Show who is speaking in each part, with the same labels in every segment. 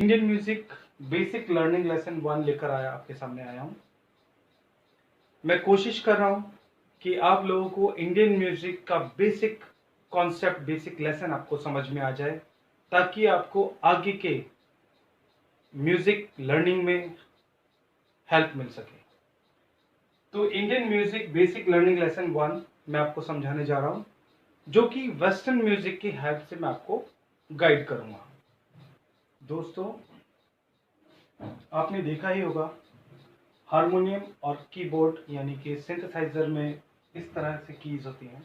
Speaker 1: Indian music basic learning lesson 1 लेकर आपके सामने आया हूँ। मैं कोशिश कर रहा हूँ कि आप लोगों को इंडियन म्यूजिक का बेसिक कॉन्सेप्ट, बेसिक लेसन आपको समझ में आ जाए, ताकि आपको आगे के म्यूजिक लर्निंग में हेल्प मिल सके। तो Indian music basic learning lesson 1 मैं आपको समझाने जा रहा हूँ, जो कि वेस्टर्न म्यूजिक की हेल्प से मैं आपको गाइड करूंगा। दोस्तों, आपने देखा ही होगा हारमोनियम और कीबोर्ड यानी कि सिंथेसाइजर में इस तरह से कीज होती हैं,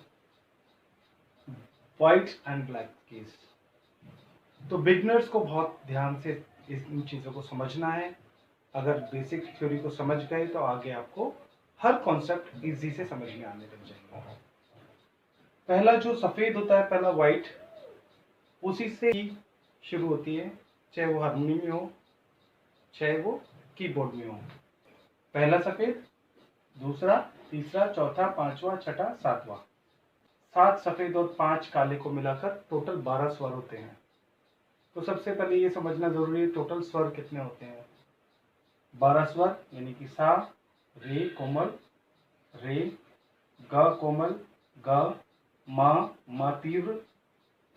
Speaker 1: वाइट एंड ब्लैक कीज। तो बिगनर्स को बहुत ध्यान से इन चीज़ों को समझना है। अगर बेसिक थ्योरी को समझ गए तो आगे आपको हर कॉन्सेप्ट इजी से समझ में आने लग जाएगा। पहला जो सफ़ेद होता है, पहला वाइट, उसी से ही शुरू होती है, चाहे वो हारमोनियम में हो चाहे वो कीबोर्ड में हो। पहला सफ़ेद, दूसरा, तीसरा, चौथा, पांचवा, छठा, सातवां। 7 सफ़ेद और 5 काले को मिलाकर टोटल 12 स्वर होते हैं। तो सबसे पहले ये समझना जरूरी है टोटल स्वर कितने होते हैं। 12 स्वर यानी कि सा, रे कोमल, रे, ग कोमल, ग, मा तीव्र,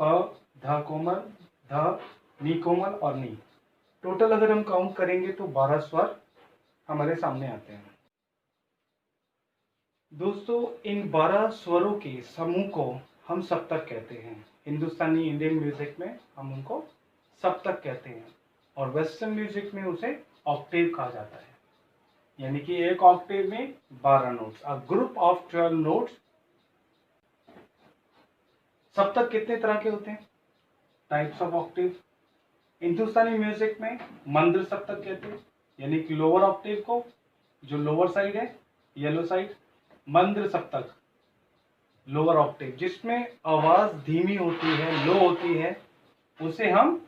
Speaker 1: प, ध कोमल, ध, नी कोमल और नी। टोटल अगर हम काउंट करेंगे तो 12 स्वर हमारे सामने आते हैं। दोस्तों, इन 12 स्वरों के समूह को हम सप्तक कहते हैं। हिंदुस्तानी इंडियन म्यूजिक में हम उनको सप्तक कहते हैं, और वेस्टर्न म्यूजिक में उसे ऑक्टेव कहा जाता है। यानी कि एक ऑक्टेव में 12 notes, a group of 12 notes. सप्तक कितने तरह के होते हैं? Types of Octave. Hindustani music में मंद्र सप्तक कहते हैं, यानी कि लोअर ऑक्टेव को, जो लोअर साइड है, येलो साइड, मंद्र सप्तक लोअर ऑक्टेव, जिसमें आवाज धीमी होती है, लो होती है, उसे हम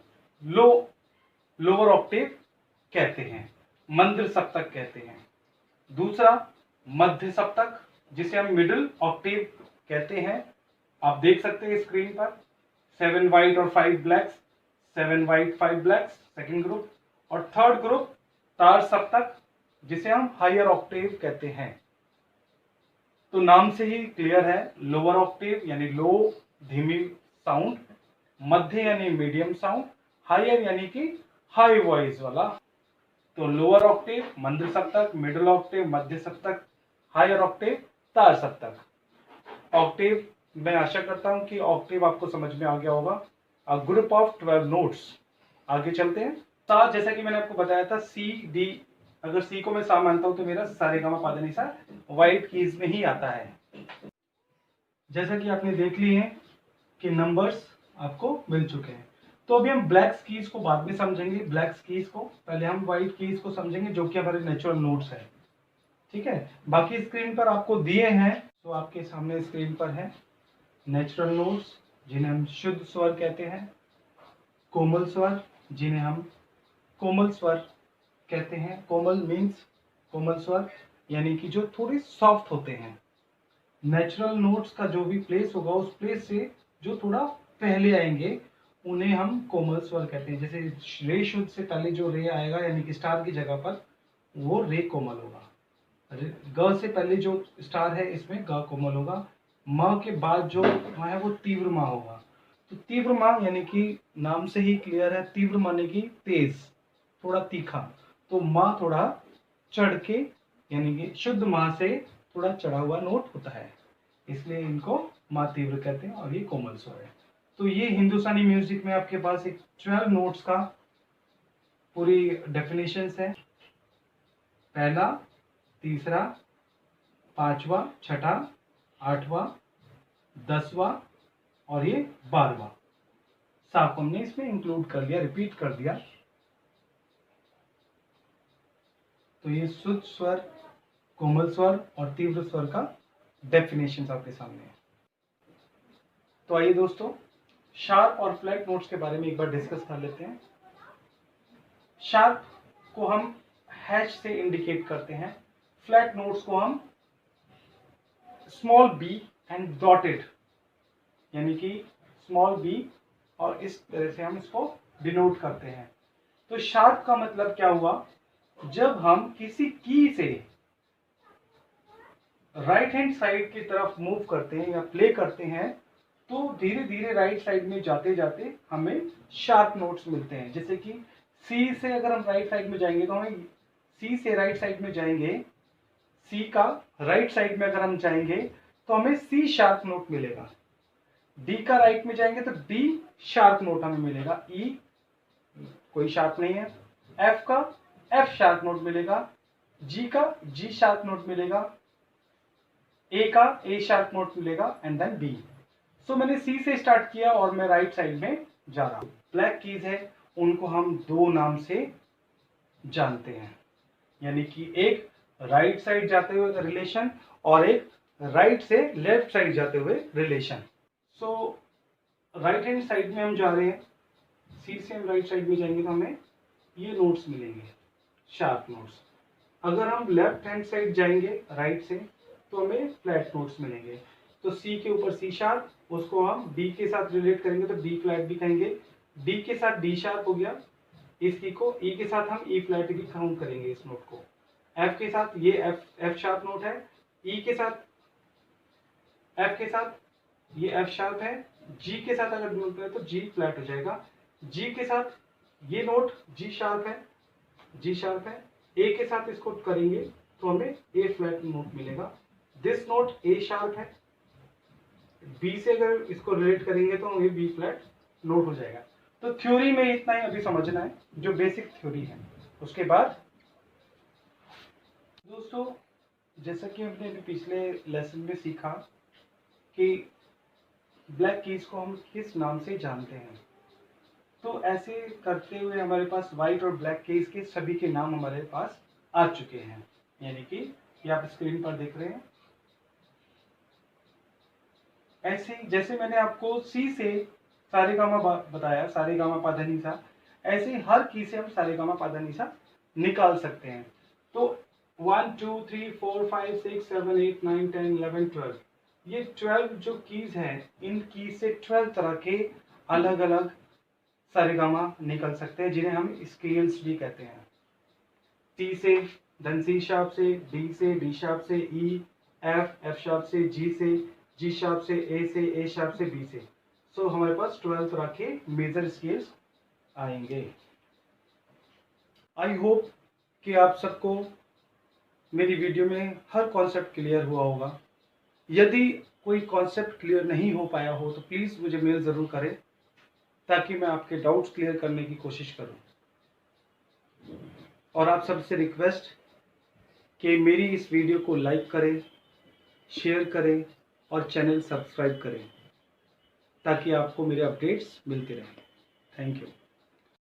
Speaker 1: लोअर ऑक्टेव कहते हैं, मंद्र सप्तक कहते हैं। दूसरा मध्य सप्तक, जिसे हम मिडिल ऑक्टेव कहते हैं। आप देख सकते हैं स्क्रीन पर 7 व्हाइट और 5 blacks, 7 white 5 blacks second group. और थर्ड ग्रुप तार सप्तक, जिसे हम हायर ऑक्टेव कहते हैं। तो नाम से ही क्लियर है, लोअर ऑक्टेव यानी लो धीमी साउंड, मध्य यानी मीडियम साउंड, हायर यानी कि हाई वॉइस वाला। तो लोअर ऑक्टेव मंद्र सप्तक, मिडिल ऑक्टेव मध्य सप्तक, हायर ऑक्टेव तार सप्तक। ऑक्टेव, मैं आशा करता हूं कि ऑक्टेव आपको समझ में आ गया होगा। A group of 12 notes. आगे चलते हैं। सा, जैसा कि मैंने आपको बताया था, सी डी, अगर सी को मैं सा मानता हूं तो मेरा सारेगामा पाधानीसा व्हाइट कीज में ही आता है। जैसा कि आपने देख ली है कि नंबर्स आपको मिल चुके हैं। तो अभी हम ब्लैक कीज को बाद में समझेंगे। ब्लैक कीज को पहले हम व्हाइट कीज को समझेंगे, जो कि हमारे नेचुरल नोट्स है। ठीक है, बाकी स्क्रीन पर आपको दिए हैं, तो आपके सामने स्क्रीन पर है नेचुरल नोट्स, जिन्हें हम शुद्ध स्वर कहते हैं। कोमल स्वर, जिन्हें हम कोमल स्वर कहते हैं। कोमल मीन्स कोमल स्वर, यानी कि जो थोड़े सॉफ्ट होते हैं। नेचुरल नोट्स का जो भी प्लेस होगा, उस प्लेस से जो थोड़ा पहले आएंगे, उन्हें हम कोमल स्वर कहते हैं। जैसे रे शुद्ध से पहले जो रे आएगा, यानी कि स्टार की जगह पर, वो रे कोमल होगा। ग से पहले जो स्टार है, इसमें ग कोमल होगा। म के बाद जो माँ है, वो तीव्र माँ होगा। तो तीव्र माँ यानी कि नाम से ही क्लियर है, तीव्र माने की तेज, थोड़ा तीखा। तो माँ थोड़ा चढ़ के, यानी कि शुद्ध माँ से थोड़ा चढ़ा हुआ नोट होता है, इसलिए इनको माँ तीव्र कहते हैं, और ये कोमल स्वर है। तो ये हिंदुस्तानी म्यूजिक में आपके पास एक 12 नोट्स का पूरी डेफिनेशन है। पहला, तीसरा, पांचवा, छठा, आठवां, 10वां और ये 12वां। साफ हमने इसमें इंक्लूड कर लिया, रिपीट कर दिया। तो ये शुद्ध स्वर, कोमल स्वर और तीव्र स्वर का डेफिनेशन आपके सामने है। तो आइए दोस्तों, शार्प और फ्लैट नोट्स के बारे में एक बार डिस्कस कर लेते हैं। शार्प को हम हैश से इंडिकेट करते हैं, फ्लैट नोट्स को हम स्मॉल बी एंड डॉटेड, यानी कि स्मॉल बी, और इस तरह से हम इसको डिनोट करते हैं। तो शार्प का मतलब क्या हुआ, जब हम किसी की से राइट हैंड साइड की तरफ मूव करते हैं या प्ले करते हैं तो धीरे धीरे राइट साइड में जाते जाते हमें शार्प नोट्स मिलते हैं। जैसे कि सी से अगर हम राइट साइड में जाएंगे तो हमें सी से राइट साइड में जाएंगे, सी का राइट साइड में अगर हम जाएंगे तो हमें सी शार्प नोट मिलेगा। डी का राइट में जाएंगे तो डी शार्प नोट हमें मिलेगा। ई कोई शार्प नहीं है। एफ का एफ शार्प नोट मिलेगा। जी का जी शार्प नोट मिलेगा। ए का ए शार्प नोट मिलेगा एंड देन बी। सो मैंने सी से स्टार्ट किया और मैं राइट साइड में जा रहा हूं। ब्लैक कीज है उनको हम दो नाम से जानते हैं, यानी कि एक राइट साइड जाते हुए रिलेशन और एक राइट से लेफ्ट साइड जाते हुए रिलेशन। सो राइट हैंड साइड में हम जा रहे हैं, सी से हम राइट साइड में जाएंगे तो हमें ये नोट्स मिलेंगे, शार्प नोट्स। अगर हम लेफ्ट हैंड साइड जाएंगे राइट से तो हमें फ्लैट नोट्स मिलेंगे। तो सी के ऊपर सी शार्प, उसको हम डी के साथ रिलेट करेंगे तो डी फ्लैट भी कहेंगे। डी के साथ डी शार्प हो गया, इसकी को ई के साथ हम ई फ्लैट भी काउंट करेंगे इस नोट को। एफ के साथ ये एफ शार्प नोट है, ई के साथ एफ के साथ ये एफ शार्प है। जी के साथ अगर नोट करें तो जी फ्लैट हो जाएगा। जी के साथ ये नोट जी शार्प है, जी शार्प है। ए के साथ इसको करेंगे तो हमें ए फ्लैट नोट मिलेगा। दिस नोट ए शार्प है। बी से अगर इसको रिलेट करेंगे तो हमें बी फ्लैट नोट हो जाएगा। तो थ्योरी में इतना ही अभी समझना है, जो बेसिक थ्योरी है। उसके बाद दोस्तों, जैसा कि हमने अभी पिछले लेसन में सीखा कि ब्लैक कीज को हम किस नाम से जानते हैं, तो ऐसे करते हुए हमारे पास व्हाइट और ब्लैक कीज के सभी के नाम हमारे पास आ चुके हैं, यानी कि ये आप स्क्रीन पर देख रहे हैं। ऐसे जैसे मैंने आपको सी से सारेगामा बताया, सारेगामा पाधानीसा, ऐसे हर की से हम सारेगामा पाधानीसा निकाल सकते हैं। तो 1 2 3 4 5 6 7 8 9 10 11 12, ये 12 जो कीज हैं, इन की से 12 तरह के अलग अलग सारेगामा निकल सकते हैं, जिन्हें हम स्केल्स भी कहते हैं। सी से धन सी शार्प से, डी से डी शार्प से, ई एफ शार्प से, जी शार्प से, ए शार्प से, बी से। सो हमारे पास 12 तरह के मेजर स्केल्स आएंगे। आई होप कि आप सबको मेरी वीडियो में हर कॉन्सेप्ट क्लियर हुआ होगा। यदि कोई कॉन्सेप्ट क्लियर नहीं हो पाया हो तो प्लीज़ मुझे मेल ज़रूर करें, ताकि मैं आपके डाउट्स क्लियर करने की कोशिश करूं। और आप सबसे रिक्वेस्ट कि मेरी इस वीडियो को लाइक करें, शेयर करें और चैनल सब्सक्राइब करें, ताकि आपको मेरे अपडेट्स मिलते रहें। Thank you.